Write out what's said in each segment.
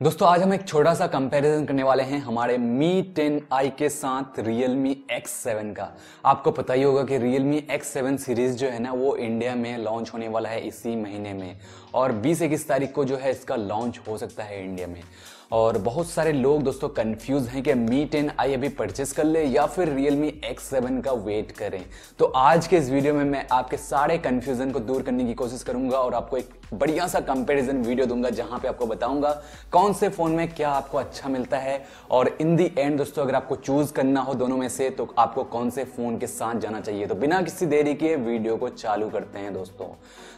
दोस्तों आज हम एक छोटा सा कंपैरिजन करने वाले हैं हमारे Mi 10i के साथ Realme X7 का। आपको पता ही होगा कि Realme X7 सीरीज जो है ना वो इंडिया में लॉन्च होने वाला है इसी महीने में और 20-21 तारीख को जो है इसका लॉन्च हो सकता है इंडिया में। और बहुत सारे लोग दोस्तों कंफ्यूज हैं कि Mi 10i अभी परचेस कर ले या फिर Realme X7 का वेट करें। तो आज के इस वीडियो में मैं आपके सारे कंफ्यूजन को दूर करने की कोशिश करूंगा और आपको एक बढ़िया सा कंपैरिजन वीडियो दूंगा जहां पे आपको बताऊंगा कौन से फोन में क्या आपको अच्छा मिलता है और इन दी एंड दोस्तों अगर आपको चूज करना हो दोनों में से तो आपको कौन से फोन के साथ जाना चाहिए। तो बिना किसी देरी के वीडियो को चालू करते हैं दोस्तों।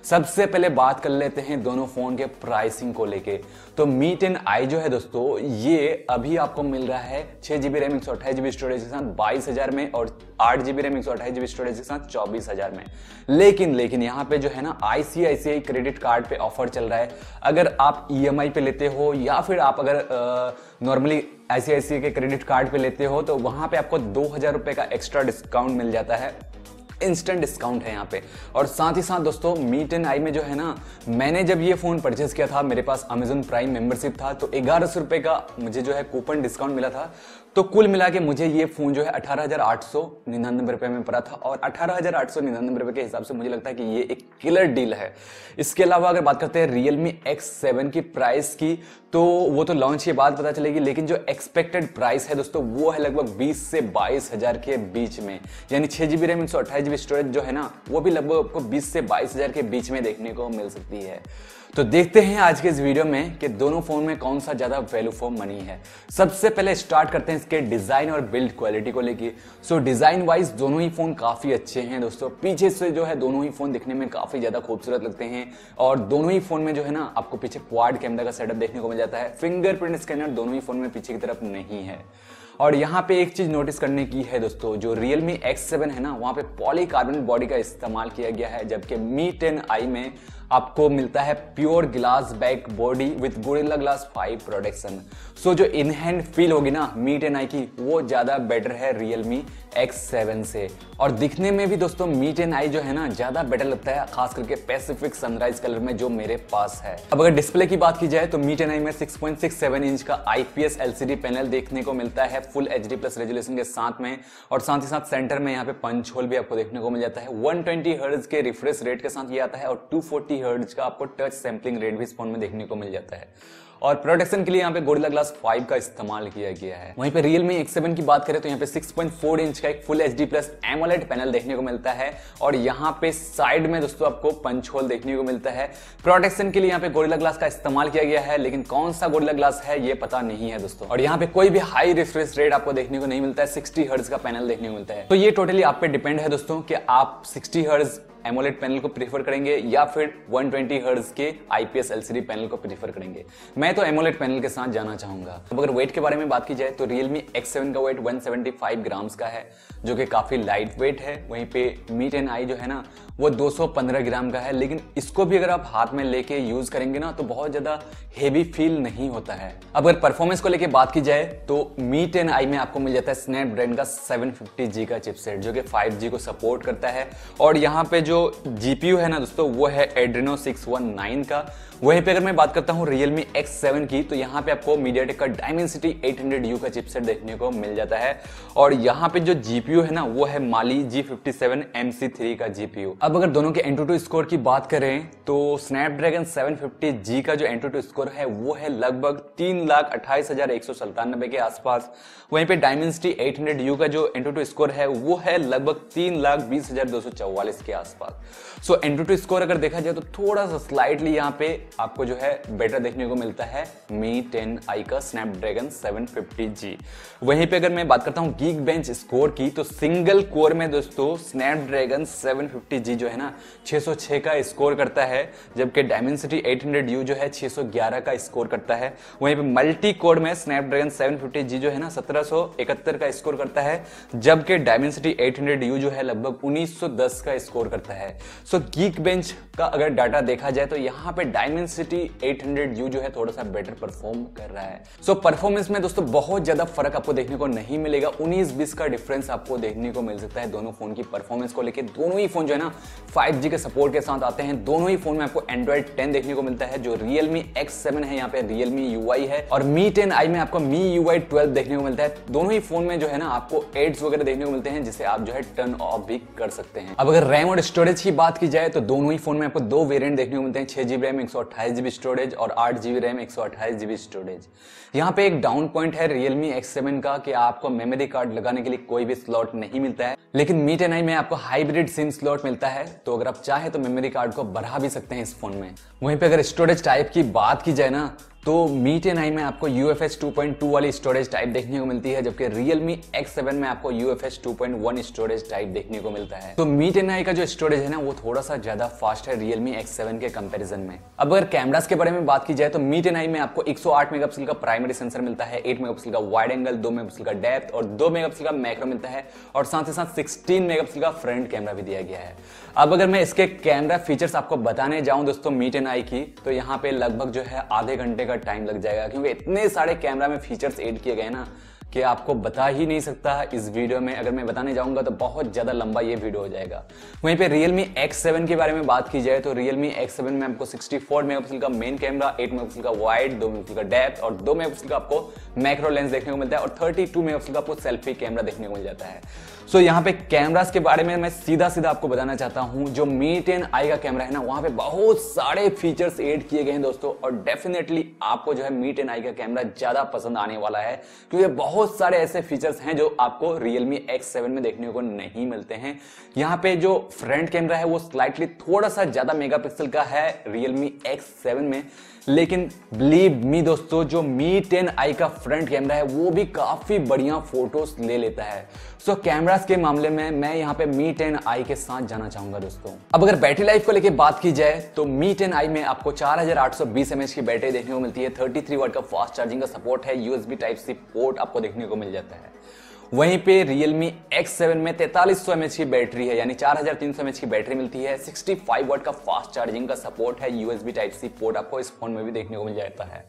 सबसे पहले बात कर लेते हैं दोनों फोन के प्राइसिंग को लेके। तो Mi 10i जो है दोस्तों ये अभी आपको मिल रहा है 6GB रैम 128GB स्टोरेज के साथ 22,000 में और 8GB रैम 128GB स्टोरेज के साथ 24,000 में। लेकिन यहाँ पे जो है ना ICICI क्रेडिट कार्ड पे ऑफर चल रहा है। अगर आप EMI पे लेते हो या फिर आप अगर नॉर्मली ICICI के क्रेडिट कार्ड पे लेते हो तो वहां पे आपको 2,000 रुपए का एक्स्ट्रा डिस्काउंट मिल जाता है। इंस्टेंट डिस्काउंट है यहाँ पे। और साथ ही साथ दोस्तों Mi 10i में जो है ना मैंने जब ये फोन परचेस किया था मेरे पास Amazon प्राइम मेंबरशिप था तो 1100 रुपए का मुझे जो है कूपन डिस्काउंट मिला था। तो कुल मिला के मुझे ये फोन जो है 18,899 रुपए में पड़ा था और 18,899 रुपए के हिसाब से मुझे लगता है कि ये एक किलर डील है। इसके अलावा अगर बात करते हैं Realme X7 की प्राइस की तो वो तो लॉन्च के बाद पता चलेगी, लेकिन जो एक्सपेक्टेड प्राइस है दोस्तों वो है लगभग 20 से 22,000 के बीच में। यानी 6GB रैम 128GB स्टोरेज जो है ना वो भी लगभग आपको 20 से 22,000 के बीच में देखने को मिल सकती है। तो देखते हैं आज के इस वीडियो में कि दोनों फोन में कौन सा ज्यादा वैल्यू फॉर मनी है। सबसे पहले स्टार्ट करते हैं इसके डिजाइन और बिल्ड क्वालिटी को लेके। सो डिजाइन वाइज दोनों ही फोन काफी अच्छे हैं दोस्तों। पीछे से जो है दोनों ही फोन दिखने में काफी ज्यादा खूबसूरत लगते हैं और दोनों ही फोन में जो है ना आपको पीछे क्वाड कैमरा का सेटअप देखने को मिल जाता है। फिंगरप्रिंट स्कैनर दोनों ही फोन में पीछे की तरफ नहीं है। और यहाँ पे एक चीज नोटिस करने की है दोस्तों, जो Realme X7 है ना वहां पे पॉलीकार्बोनेट बॉडी का इस्तेमाल किया गया है, जबकि Mi 10i में आपको मिलता है pure glass back body with Gorilla glass 5 protection. So जो इन हैंड फील होगी ना Mi 10i की वो ज्यादा बेटर है Realme X7 से। और दिखने में भी दोस्तों Mi 10i जो है ना ज्यादा बेटर लगता है, खास करके पैसिफिक सनराइज कलर में जो मेरे पास है। अब अगर डिस्प्ले की बात की जाए तो Mi 10i में 6.67 इंच का IPS LCD पैनल देखने को मिलता है फुल HD प्लस रेजोल्यूशन के साथ में। और साथ ही साथ सेंटर में यहाँ पे पंच होल भी आपको देखने को मिल जाता है। 120 हर्ट्ज के रिफ्रेश रेट के साथ ये आता है और 240 हर्ट्ज का आपको टच सैंपलिंग रेट भी इस फोन में देखने को मिल जाता है। और प्रोटेक्शन के लिए यहाँ पे गोरिल्ला ग्लास 5 का इस्तेमाल किया गया है। वहीं पे Realme X7 की बात करें तो यहाँ पे 6.4 इंच का एक full HD plus AMOLED panel देखने को मिलता है और यहाँ पे साइड में दोस्तों आपको पंच होल देखने को मिलता है। प्रोटेक्शन के लिए यहाँ पे गोरिल्ला ग्लास का इस्तेमाल किया गया है, लेकिन कौन सा गोरिल्ला ग्लास है ये पता नहीं है दोस्तों। और यहाँ पे कोई भी हाई रिफ्रेश रेट आपको देखने को नहीं मिलता है। 60 हर्ट्ज का पैनल देखने को मिलता है। तो ये टोटली आप पे डिपेंड है दोस्तों कि आप 60 हर्ट्ज AMOLED पैनल को प्रीफर करेंगे या फिर 120 हर्ट्ज के IPS LCD पैनल को प्रीफर करेंगे। मैं तो AMOLED पैनल के साथ जाना चाहूंगा। अब अगर वेट के बारे में बात की जाए तो Realme X7 का वेट 175 ग्राम्स का है जो कि काफी लाइट वेट है। वहीं पे Mi 10i जो है ना वो 215 ग्राम का है, लेकिन इसको भी अगर आप हाथ में लेके यूज करेंगे ना तो बहुत ज्यादा हेवी फील नहीं होता है। अब अगर परफॉर्मेंस को लेके बात की जाए तो Mi 10i में आपको मिल जाता है स्नैपड्रैगन का 750G का चिपसेट जो कि 5G को सपोर्ट करता है। और यहाँ पे जो GPU है ना दोस्तों वो है Adreno 619 का। वहीं पे अगर मैं बात करता हूँ Realme X7 की तो यहाँ पे आपको MediaTek का Dimensity 800U का चिपसेट देखने को मिल जाता है। और यहाँ पे जो GPU है ना वो है Mali G57 MC3 का GPU। अब अगर दोनों के Antutu स्कोर की बात करें तो Snapdragon 750G का जो Antutu स्कोर है वो है लगभग 3,28,197 के आसपास। वहीं पे Dimensity 800U का जो Antutu स्कोर है वो है लगभग 3,20,244 के आसपास। सो Antutu स्कोर अगर देखा जाए तो थोड़ा सा स्लाइटली यहाँ पे आपको जो है बेटर देखने को मिलता है Mi 10i का Snapdragon 750G। वहीं पे अगर मैं बात करता हूं Geekbench स्कोर की तो सिंगल कोर में दोस्तों Snapdragon 750G जो है ना 606 का स्कोर करता है, जबकि Dimensity 800U जो है 611 का स्कोर करता है। वहीं पे मल्टी कोर में Snapdragon 750G जो है ना 1771 का स्कोर करता है, जबकि Dimensity 800U जो है लगभग 1910 का स्कोर करता है। सो Geekbench का अगर डाटा देखा जाए तो यहाँ पे Dimensity 800U जो है थोड़ा सा बेटर परफॉर्म कर रहा है। सो परफॉर्मेंस में दोस्तों बहुत ज्यादा फर्क आपको देखने को नहीं मिलेगा, 19-20 का डिफरेंस आपको देखने को मिल सकता है दोनों फोन की परफॉर्मेंस को लेकर। दोनों ही फोन जो है ना 5G के सपोर्ट के साथ आते हैं। दोनों ही फोन में आपको Android 10 देखने को मिलता है, जो Realme X7 है यहाँ पे Realme UI है, और Mi 10i में आपको MIUI 12 देखने को मिलता है। दोनों ही फोन में जो है ना आपको एड्स वगैरह देखने को मिलते हैं, जिसे आप जो है टर्न ऑफ भी कर सकते हैं। अब अगर रैम और स्टोरेज की बात की जाए तो दोनों ही फोन में आपको दो वेरिएंट देखने को मिलते हैं, 6GB रैम 128GB स्टोरेज और 8GB रैम 128GB स्टोरेज। यहाँ पे एक डाउन पॉइंट है Realme X7 का कि आपको मेमोरी कार्ड लगाने के लिए कोई भी स्लॉट नहीं मिलता है, लेकिन Mi 10i में आपको हाइब्रिड सिम स्लॉट मिलता है, तो अगर आप चाहे तो मेमोरी कार्ड को बढ़ा भी सकते हैं इस फोन में। वहीं पे अगर स्टोरेज टाइप की बात की जाए ना तो Mi 10i में आपको UFS 2.2 वाली स्टोरेज टाइप देखने को मिलती है, जबकि Realme X7 में आपको UFS 2.1 स्टोरेज टाइप देखने को मिलता है। तो Mi 10i का जो स्टोरेज है ना वो थोड़ा सा ज्यादा फास्ट है Realme X7 के कंपैरिजन में। अब अगर कैमरास के बारे में बात की जाए तो Mi 10i में आपको 108 मेगापिक्सल का प्राइमरी सेंसर मिलता है, 8 मेगापिक्सल का वाइड एंगल, 2 मेगापिक्सल का डेप्थ और 2 मेगापिक्सल का मैक्रो मिलता है, और साथ ही साथ 16 मेगापिक्सल का फ्रंट कैमरा भी दिया गया है। अब अगर मैं इसके कैमरा फीचर्स आपको बताने जाऊं दोस्तों Mi 10i की, तो यहाँ पे लगभग जो है आधे घंटे का टाइम लग जाएगा, क्योंकि इतने सारे कैमरा में फीचर्स ऐड किए गए ना कि आपको बता ही नहीं सकता इस वीडियो में। अगर मैं बताने जाऊंगा तो बहुत ज्यादा लंबा ये वीडियो हो जाएगा। वहीं पे Realme X7 के बारे में बात की जाए तो Realme X7 में आपको 64 मेगापिक्सल का मेन कैमरा, 8 मेगापिक्सल का वाइड, 2 मेगापिक्सल का डेप्थ और 2 मेगापिक्सल का आपको मैक्रो लेंस देखने को मिलता है, और 32 मेगापिक्सल का आपको सेल्फी कैमरा देखने को मिल जाता है। सो यहाँ पे कैमरास के बारे में मैं सीधा सीधा आपको बताना चाहता हूँ, जो Mi 10i का कैमरा है ना वहां पे बहुत सारे फीचर्स ऐड किए गए हैं दोस्तों, और डेफिनेटली आपको जो है Mi 10i का कैमरा ज्यादा पसंद आने वाला है, क्योंकि बहुत सारे ऐसे फीचर्स हैं जो आपको Realme X7 में देखने को नहीं मिलते हैं। यहाँ पे जो फ्रंट कैमरा है वो स्लाइटली थोड़ा सा ज्यादा मेगापिक्सल का है Realme X7 में, लेकिन बिलीव मी दोस्तों जो Mi 10i का फ्रंट कैमरा है वो भी काफी बढ़िया फोटोज ले लेता है। सो कैमरास के मामले में मैं यहाँ पे Mi 10i के साथ जाना चाहूंगा दोस्तों। अब अगर बैटरी लाइफ को लेके बात की जाए तो Mi 10i में आपको 4820 mAh की बैटरी देखने को मिलती है, 33 वाट का फास्ट चार्जिंग का सपोर्ट है, USB Type-C पोर्ट आपको देखने को मिल जाता है। वहीं पे Realme X7 में 4300 mAh की बैटरी है, यानी 4300 mAh की बैटरी मिलती है, 65 वाट का फास्ट चार्जिंग का सपोर्ट है, USB Type-C पोर्ट आपको इस फोन में भी देखने को मिल जाता है।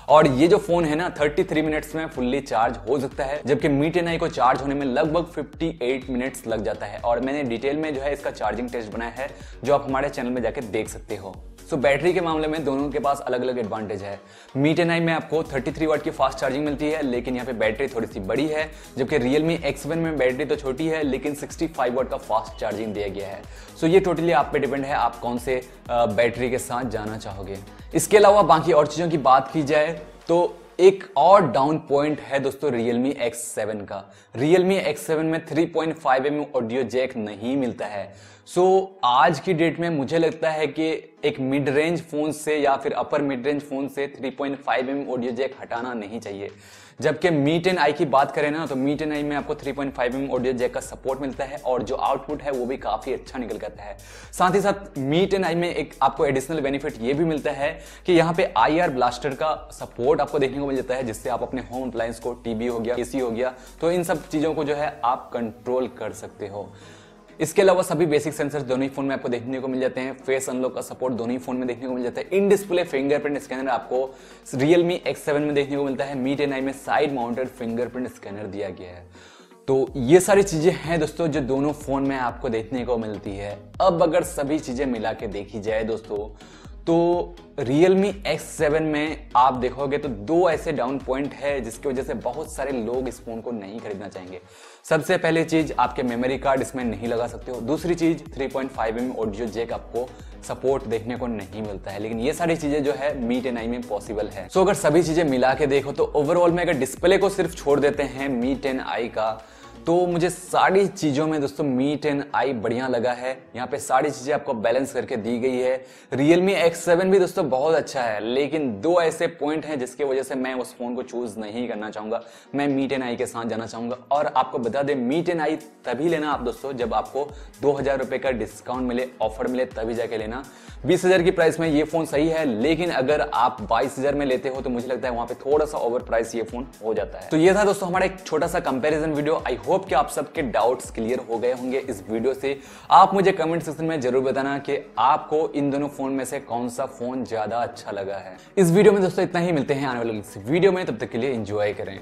और ये जो फोन है ना 33 मिनट्स में फुल्ली चार्ज हो सकता है, जबकि Mi 10i को चार्ज होने में लगभग 58 मिनट्स लग जाता है, और मैंने डिटेल में जो है इसका चार्जिंग टेस्ट बनाया है, जो आप हमारे चैनल में जाके देख सकते हो। सो बैटरी के मामले में दोनों के पास अलग अलग एडवांटेज है। Mi 10i में आपको 33 वाट की फास्ट चार्जिंग मिलती है, लेकिन यहाँ पे बैटरी थोड़ी सी बड़ी है, जबकि Realme X7 में बैटरी तो छोटी है लेकिन 65 वाट का फास्ट चार्जिंग दिया गया है। सो ये टोटली आप पे डिपेंड है आप कौन से बैटरी के साथ जाना चाहोगे। इसके अलावा बाकी और चीजों की बात की जाए तो एक और डाउन पॉइंट है दोस्तों Realme X7 का। Realme X7 में 3.5mm ऑडियो जैक नहीं मिलता है। सो आज की डेट में मुझे लगता है कि एक मिड रेंज फोन से या फिर अपर मिड रेंज फोन से 3.5mm ऑडियो जैक हटाना नहीं चाहिए। जबकि Mi 10i की बात करें ना तो Mi 10i में आपको 3.5mm ऑडियो जैक का सपोर्ट मिलता है, और जो आउटपुट है वो भी काफी अच्छा निकल करता है। साथ ही साथ Mi 10i में एक आपको एडिशनल बेनिफिट ये भी मिलता है कि यहाँ पे IR ब्लास्टर का सपोर्ट आपको देखने को मिल जाता है, जिससे आप अपने होम अप्लायंस को, टीवी हो गया, AC हो गया, तो इन सब चीजों को जो है आप कंट्रोल कर सकते हो। इसके अलावा सभी बेसिक सेंसर्स दोनों ही फोन में आपको देखने को मिल जाते हैं। फेस अनलॉक का सपोर्ट दोनों ही फोन में देखने को मिल जाता है। इन डिस्प्ले फिंगरप्रिंट स्कैनर आपको Realme X7 में देखने को मिलता है। Mi 10i में साइड माउंटेड फिंगरप्रिंट स्कैनर दिया गया है। तो ये सारी चीजें हैं दोस्तों जो दोनों फोन में आपको देखने को मिलती है। अब अगर सभी चीजें मिला के देखी जाए दोस्तों तो Realme X7 में आप देखोगे तो दो ऐसे डाउन पॉइंट है जिसकी वजह से बहुत सारे लोग इस फोन को नहीं खरीदना चाहेंगे। सबसे पहले चीज, आपके मेमोरी कार्ड इसमें नहीं लगा सकते हो। दूसरी चीज, 3.5mm ऑडियो जैक आपको सपोर्ट देखने को नहीं मिलता है, लेकिन ये सारी चीजें जो है Mi 10i में पॉसिबल है। सो अगर सभी चीजें मिला के देखो तो ओवरऑल में अगर डिस्प्ले को सिर्फ छोड़ देते हैं Mi 10i का, तो मुझे सारी चीजों में दोस्तों Mi 10i बढ़िया लगा है। यहाँ पे सारी चीजें आपको बैलेंस करके दी गई है। Realme X7 भी दोस्तों बहुत अच्छा है, लेकिन दो ऐसे पॉइंट हैं जिसकी वजह से मैं उस फोन को चूज नहीं करना चाहूंगा। मैं Mi 10i के साथ जाना चाहूंगा। और आपको बता दें Mi 10i तभी लेना आप दोस्तों जब आपको 2000 रुपए का डिस्काउंट मिले, ऑफर मिले, तभी जाके लेना। 20,000 की प्राइस में ये फोन सही है, लेकिन अगर आप 22,000 में लेते हो तो मुझे लगता है वहां पे थोड़ा सा ओवर प्राइस ये फोन हो जाता है। तो ये था दोस्तों हमारा एक छोटा सा comparison video. I hope hope कि आप सबके डाउट्स क्लियर हो गए होंगे इस वीडियो से। आप मुझे कमेंट सेक्शन में जरूर बताना कि आपको इन दोनों फोन में से कौन सा फोन ज्यादा अच्छा लगा है। इस वीडियो में दोस्तों इतना ही, मिलते हैं आने वाले वीडियो में, तब तक के लिए एंजॉय करें।